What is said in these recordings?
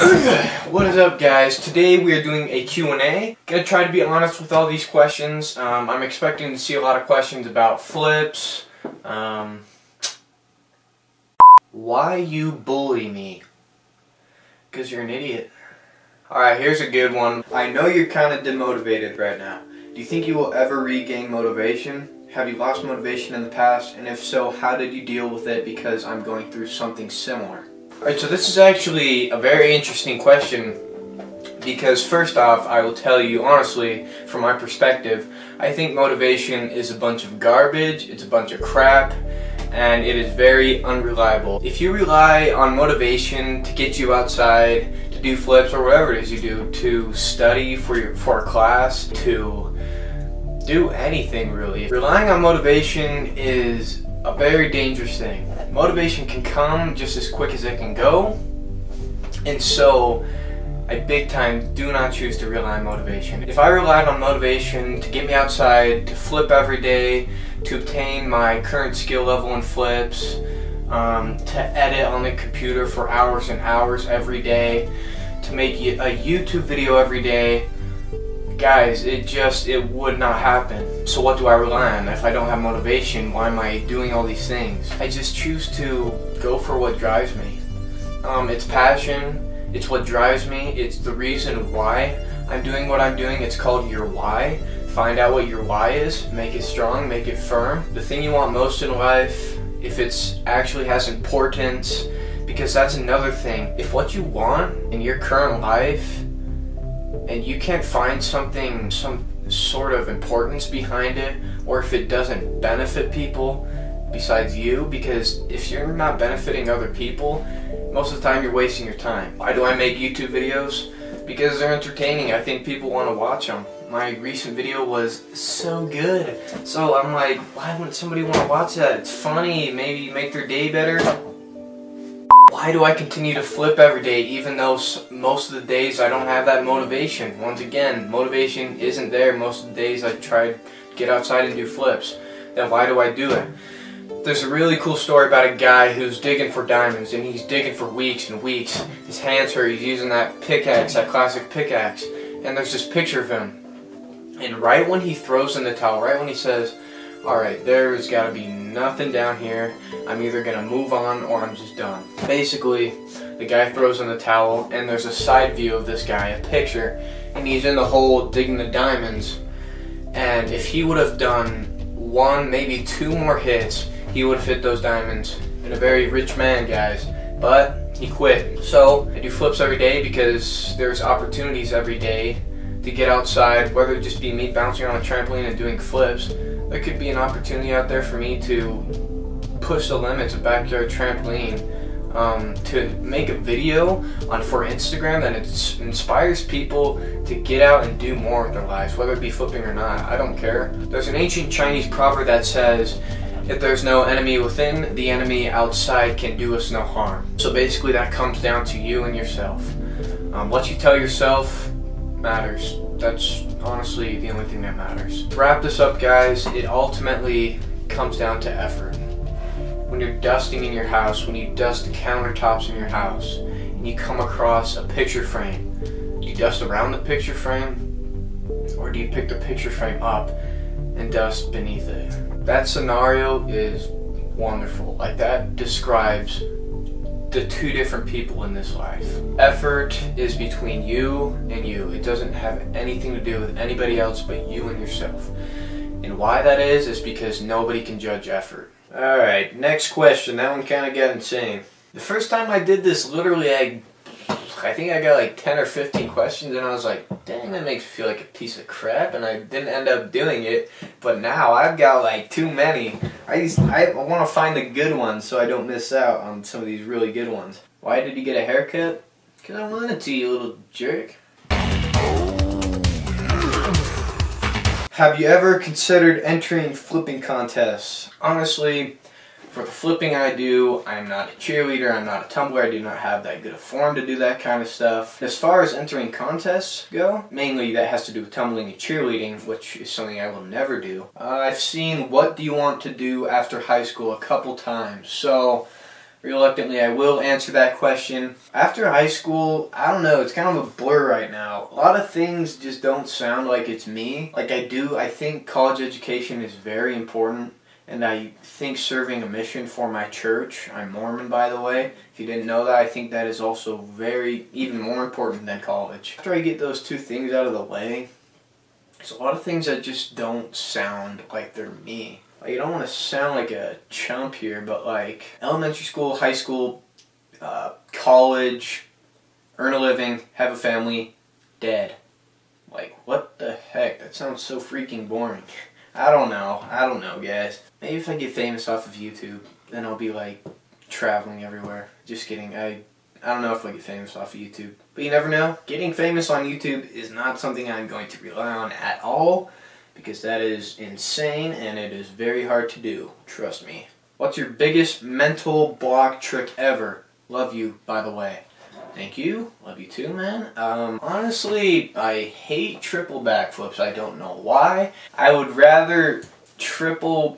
What is up, guys? Today we are doing a Q&A. Gonna try to be honest with all these questions. I'm expecting to see a lot of questions about flips. Why you bully me? Because you're an idiot. Alright, here's a good one. I know you're kind of demotivated right now. Do you think you will ever regain motivation? Have you lost motivation in the past? And if so, how did you deal with it? Because I'm going through something similar. Alright, so this is actually a very interesting question because first off, I will tell you honestly, from my perspective, I think motivation is a bunch of garbage, it's a bunch of crap, and it is very unreliable. If you rely on motivation to get you outside, to do flips or whatever it is you do, to study for a class, to do anything really, relying on motivation is a very dangerous thing. Motivation can come just as quick as it can go, and so I big time do not choose to rely on motivation. If I relied on motivation to get me outside, to flip every day, to obtain my current skill level in flips, to edit on the computer for hours and hours every day, to make a YouTube video every day, guys, it would not happen. So what do I rely on? If I don't have motivation, why am I doing all these things? I just choose to go for what drives me. It's passion, it's what drives me, it's the reason why I'm doing what I'm doing. It's called your why. Find out what your why is, make it strong, make it firm. The thing you want most in life, if it's actually has importance, because that's another thing. If what you want in your current life and you can't find some sort of importance behind it, or if it doesn't benefit people besides you, because if you're not benefiting other people, most of the time you're wasting your time. Why do I make YouTube videos? Because they're entertaining. I think people want to watch them. My recent video was so good, so I'm like, why wouldn't somebody want to watch that? It's funny, maybe make their day better. Why do I continue to flip every day even though most of the days I don't have that motivation? Once again, motivation isn't there most of the days I try to get outside and do flips. Then why do I do it? There's a really cool story about a guy who's digging for diamonds, and he's digging for weeks and weeks. His hands hurt, he's using that pickaxe, that classic pickaxe, and there's this picture of him. And right when he throws in the towel, right when he says, alright, there's gotta be nothing down here, I'm either gonna move on or I'm just done. Basically, the guy throws in the towel and there's a side view of this guy, a picture, and he's in the hole digging the diamonds. And if he would have done one, maybe two more hits, he would have hit those diamonds. And a very rich man, guys. But he quit. So I do flips every day because there's opportunities every day to get outside, whether it just be me bouncing on a trampoline and doing flips. There could be an opportunity out there for me to push the limits of backyard trampoline, to make a video for Instagram that inspires people to get out and do more with their lives, whether it be flipping or not. I don't care. There's an ancient Chinese proverb that says, if there's no enemy within, the enemy outside can do us no harm. So basically that comes down to you and yourself. What you tell yourself matters. That's honestly the only thing that matters. To wrap this up, guys, it ultimately comes down to effort. When you're dusting in your house, when you dust the countertops in your house, and you come across a picture frame, do you dust around the picture frame, or do you pick the picture frame up and dust beneath it? That scenario is wonderful. Like, that describes the two different people in this life. Effort is between you and you. It doesn't have anything to do with anybody else but you and yourself. And why that is because nobody can judge effort. Alright, next question. That one kind of got insane. The first time I did this, literally I think I got like 10 or 15 questions, and I was like, dang, that makes me feel like a piece of crap, and I didn't end up doing it. But now I've got like too many. I want to find the good ones so I don't miss out on some of these really good ones. Why did you get a haircut? Because I wanted to, you little jerk. Have you ever considered entering flipping contests? Honestly, for the flipping I do, I'm not a cheerleader, I'm not a tumbler, I do not have that good a form to do that kind of stuff. As far as entering contests go, mainly that has to do with tumbling and cheerleading, which is something I will never do. I've seen What Do You Want to Do After High School a couple times, so Reluctantly, I will answer that question. After high school, I don't know, it's kind of a blur right now. A lot of things just don't sound like it's me. Like I think college education is very important, and I think serving a mission for my church, I'm Mormon by the way. If you didn't know that, I think that is also even more important than college. After I get those two things out of the way, there's a lot of things that just don't sound like they're me. Like, I don't want to sound like a chump here, but like elementary school, high school, college, earn a living, have a family, dead. Like, what the heck? That sounds so freaking boring. I don't know, guys. Maybe if I get famous off of YouTube, then I'll be like traveling everywhere. Just kidding. I don't know if I get famous off of YouTube. But you never know. Getting famous on YouTube is not something I'm going to rely on at all, because that is insane and it is very hard to do. Trust me. What's your biggest mental block trick ever? Love you, by the way. Thank you. Love you too, man. Honestly, I hate triple backflips. I don't know why. I would rather quadruple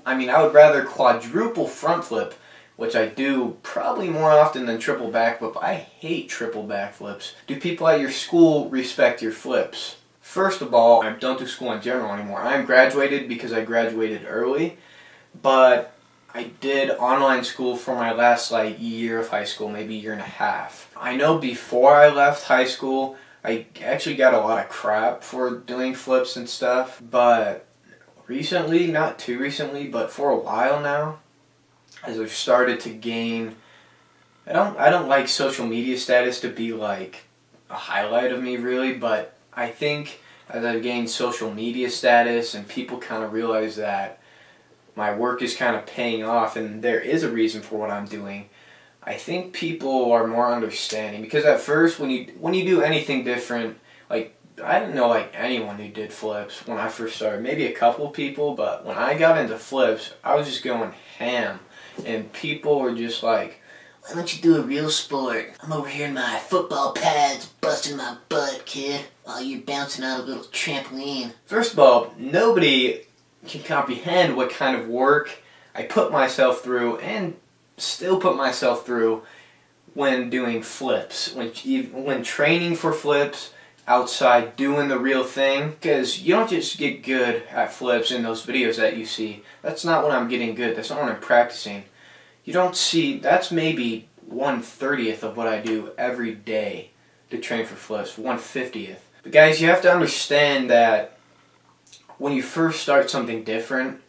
front flip, which I do probably more often than triple backflip. I hate triple backflips. Do people at your school respect your flips? First of all, I don't do school in general anymore. I'm graduated because I graduated early, but I did online school for my last year of high school, maybe a year and a half. I know before I left high school, I actually got a lot of crap for doing flips and stuff, but recently, not too recently, but for a while now, as I've started to gain, I don't like social media status to be like a highlight of me really, but I think as I've gained social media status and people kind of realize that my work is kind of paying off and there is a reason for what I'm doing, I think people are more understanding. Because at first when you do anything different, like I didn't know like anyone who did flips when I first started, maybe a couple people, but when I got into flips, I was just going ham and people were just like, "Why don't you do a real sport? I'm over here in my football pads busting my butt, kid, while you're bouncing out a little trampoline." First of all, nobody can comprehend what kind of work I put myself through and still put myself through when doing flips, when training for flips, outside doing the real thing. Because you don't just get good at flips in those videos that you see. That's not when I'm getting good. That's not when I'm practicing. You don't see, that's maybe 1/30th of what I do every day to train for flips, 1/50th. But guys, you have to understand that when you first start something different,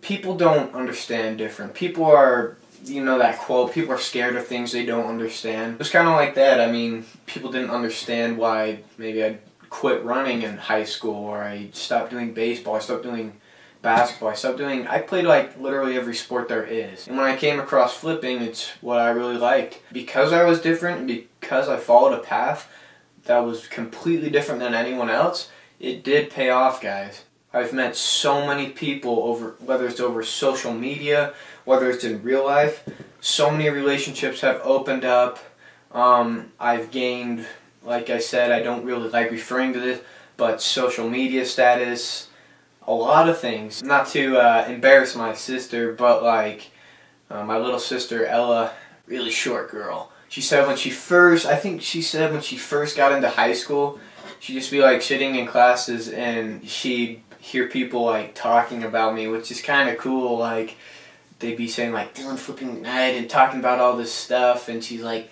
people don't understand different. People are, you know that quote, people are scared of things they don't understand. It was kind of like that. I mean, people didn't understand why maybe I quit running in high school, or I stopped doing baseball, I stopped doing basketball, I played like literally every sport there is. And when I came across flipping, it's what I really liked. Because I was different and because I followed a path that was completely different than anyone else, it did pay off, guys. I've met so many people whether it's over social media, whether it's in real life, so many relationships have opened up. I've gained, like I said, I don't really like referring to this, but social media status, a lot of things. Not to embarrass my sister, but like my little sister Ella, really short girl. She said when she first got into high school, she'd just be like sitting in classes and she'd hear people like talking about me, which is kind of cool. Like they'd be saying like Dylan flipping McKnight and talking about all this stuff, and she's like,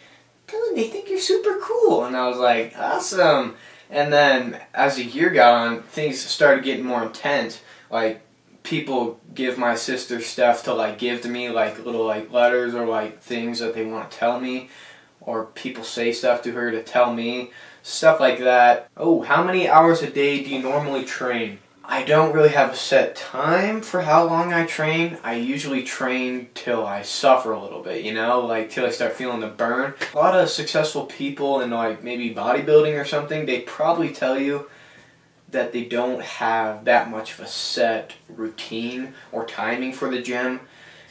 "Dylan, they think you're super cool," and I was like, "Awesome." And then as the year got on, things started getting more intense. Like people give my sister stuff to like give to me, like little like letters or like things that they want to tell me, or people say stuff to her to tell me, stuff like that. Oh, how many hours a day do you normally train? I don't really have a set time for how long I train. I usually train till I suffer a little bit, you know, like till I start feeling the burn. A lot of successful people in like maybe bodybuilding or something, they probably tell you that they don't have that much of a set routine or timing for the gym,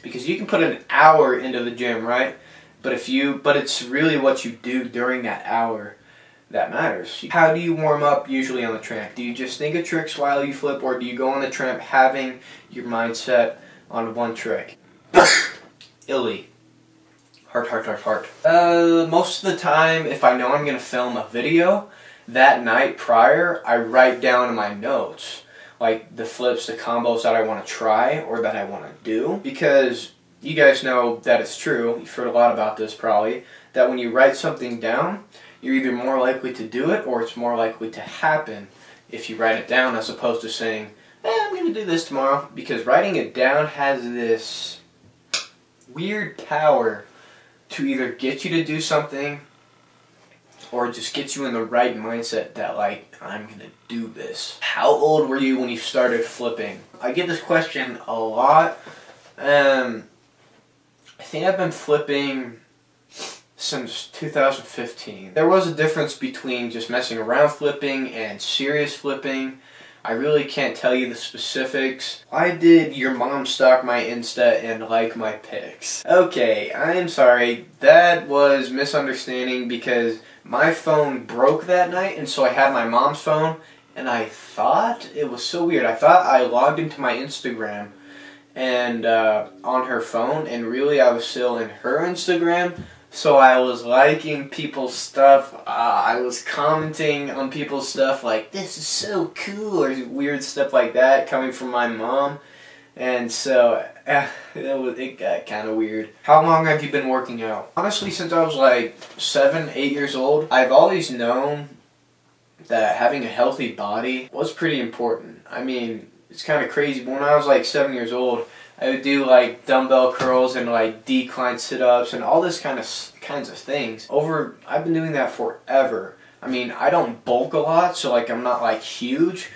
because you can put an hour into the gym, right? But it's really what you do during that hour that matters. How do you warm up usually on the tramp? Do you just think of tricks while you flip, or do you go on the tramp having your mindset on one trick? Illy. Heart. Most of the time, if I know I'm going to film a video, that night prior, I write down in my notes, like the flips, the combos that I want to try or that I want to do. Because you guys know that it's true, you've heard a lot about this probably, that when you write something down, you're either more likely to do it or it's more likely to happen if you write it down as opposed to saying, I'm going to do this tomorrow. Because writing it down has this weird power to either get you to do something or just get you in the right mindset that, like, I'm going to do this. How old were you when you started flipping? I get this question a lot. I think I've been flipping since 2015. There was a difference between just messing around flipping and serious flipping. I really can't tell you the specifics. Why did your mom stalk my Insta and like my pics? Okay, I am sorry. That was misunderstanding because my phone broke that night, and so I had my mom's phone, and I thought, it was so weird, I thought I logged into my Instagram and on her phone, and really I was still in her Instagram. So I was liking people's stuff, I was commenting on people's stuff like, this is so cool, or weird stuff like that coming from my mom. And so, it got kind of weird. How long have you been working out? Honestly, since I was like 7, 8 years old, I've always known that having a healthy body was pretty important. I mean, it's kind of crazy, but when I was like 7 years old, I would do like dumbbell curls and like decline sit-ups and all this kinds of things. I've been doing that forever. I mean, I don't bulk a lot, so like I'm not like huge,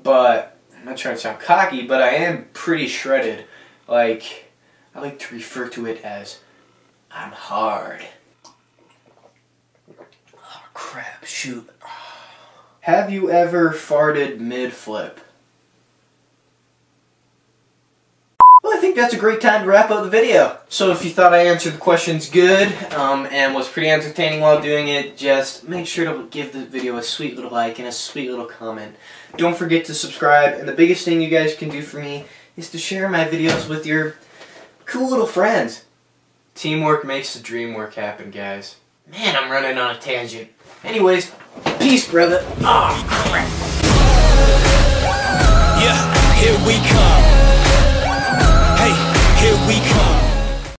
but I'm not trying to sound cocky, but I am pretty shredded. Like, I like to refer to it as I'm hard. Oh crap, shoot. Have you ever farted mid-flip? Well, I think that's a great time to wrap up the video. So if you thought I answered the questions good and was pretty entertaining while doing it, just make sure to give the video a sweet little like and a sweet little comment. Don't forget to subscribe, and the biggest thing you guys can do for me is to share my videos with your cool little friends. Teamwork makes the dream work happen, guys. Man, I'm running on a tangent. Anyways, peace, brother. Oh, crap. Yeah, here we come. Hey, here we come.